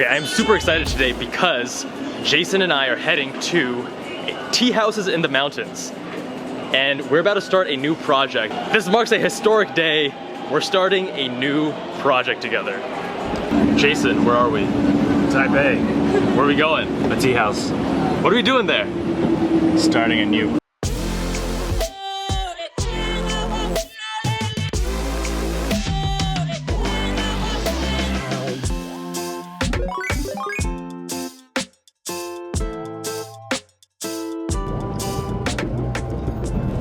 Okay, I'm super excited today because Jason and I are heading to tea houses in the mountains. And we're about to start a new project. This marks a historic day. We're starting a new project together. Jason, where are we? Taipei. Where are we going? A tea house. What are we doing there? Starting a new.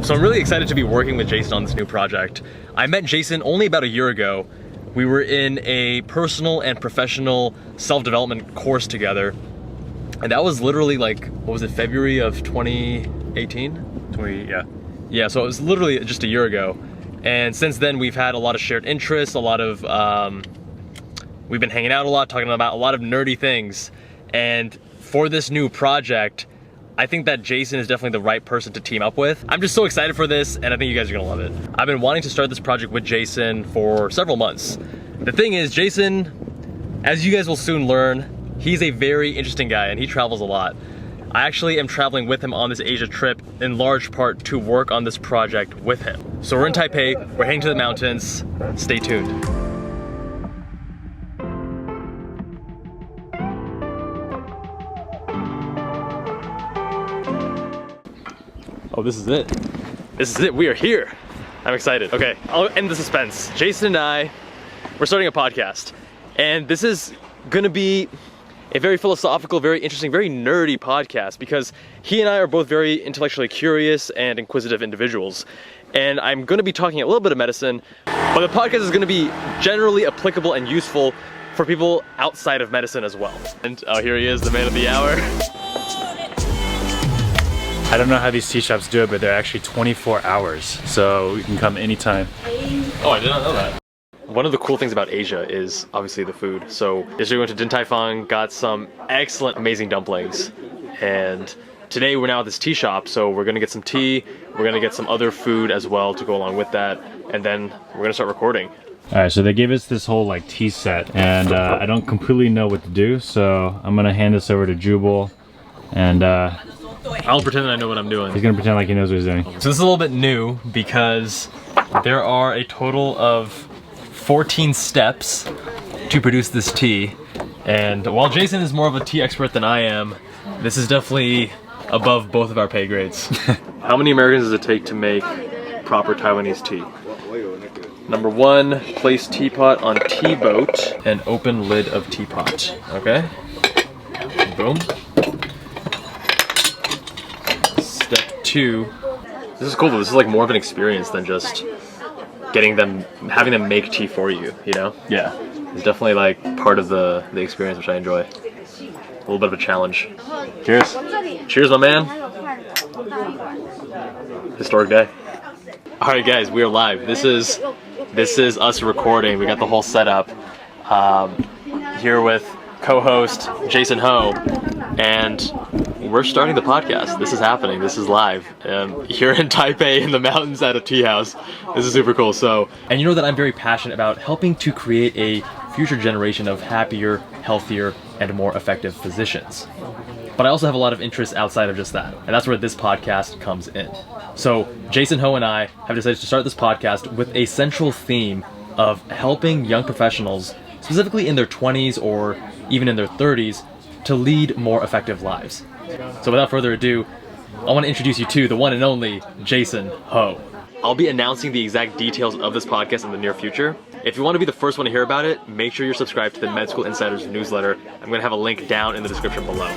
So I'm really excited to be working with Jason on this new project. I met Jason only about a year ago. We were in a personal and professional self-development course together. And that was literally like, what was it, February of 2018? Yeah, so it was literally just a year ago. And since then we've had a lot of shared interests, a lot of, we've been hanging out a lot, talking about a lot of nerdy things. And for this new project, I think that Jason is definitely the right person to team up with. I'm just so excited for this, and I think you guys are gonna love it. I've been wanting to start this project with Jason for several months. The thing is, Jason, as you guys will soon learn, he's a very interesting guy and he travels a lot. I actually am traveling with him on this Asia trip in large part to work on this project with him. So we're in Taipei, we're heading to the mountains. Stay tuned. Oh, this is it. This is it, we are here. I'm excited. Okay, I'll end the suspense. Jason and I, we're starting a podcast. And this is gonna be a very philosophical, very interesting, very nerdy podcast because he and I are both very intellectually curious and inquisitive individuals. And I'm gonna be talking a little bit of medicine, but the podcast is gonna be generally applicable and useful for people outside of medicine as well. And oh, here he is, the man of the hour. I don't know how these tea shops do it, but they're actually 24 hours, so you can come anytime. Oh, I did not know that. One of the cool things about Asia is obviously the food. So yesterday we went to Din Tai Fung, got some excellent, amazing dumplings. And today we're now at this tea shop, so we're gonna get some tea, we're gonna get some other food as well to go along with that, and then we're gonna start recording. Alright, so they gave us this whole like tea set, and I don't completely know what to do, so I'm gonna hand this over to Jubal, and I'll pretend I know what I'm doing. he's gonna pretend like he knows what he's doing. So this is a little bit new because there are a total of 14 steps to produce this tea. And while Jason is more of a tea expert than I am, this is definitely above both of our pay grades. How many Americans does it take to make proper Taiwanese tea? Number 1, place teapot on tea boat and open lid of teapot. Okay? Boom. Step 2. This is cool though. This is like more of an experience than just having them make tea for you, you know? Yeah. It's definitely like part of the experience, which I enjoy. A little bit of a challenge. Cheers. Cheers, my man. Historic day. All right, guys, we are live. This is us recording. We got the whole setup here with co-host Jason Ho, and we're starting the podcast. This is happening. This is live. Here in Taipei in the mountains at a tea house. This is super cool. So, and you know that I'm very passionate about helping to create a future generation of happier, healthier, and more effective physicians. But I also have a lot of interests outside of just that. And that's where this podcast comes in. So Jason Ho and I have decided to start this podcast with a central theme of helping young professionals, specifically in their 20s or even in their 30s, to lead more effective lives. So without further ado, I want to introduce you to the one and only Jason Ho. I'll be announcing the exact details of this podcast in the near future. If you want to be the first one to hear about it, make sure you're subscribed to the Med School Insiders newsletter. I'm going to have a link down in the description below.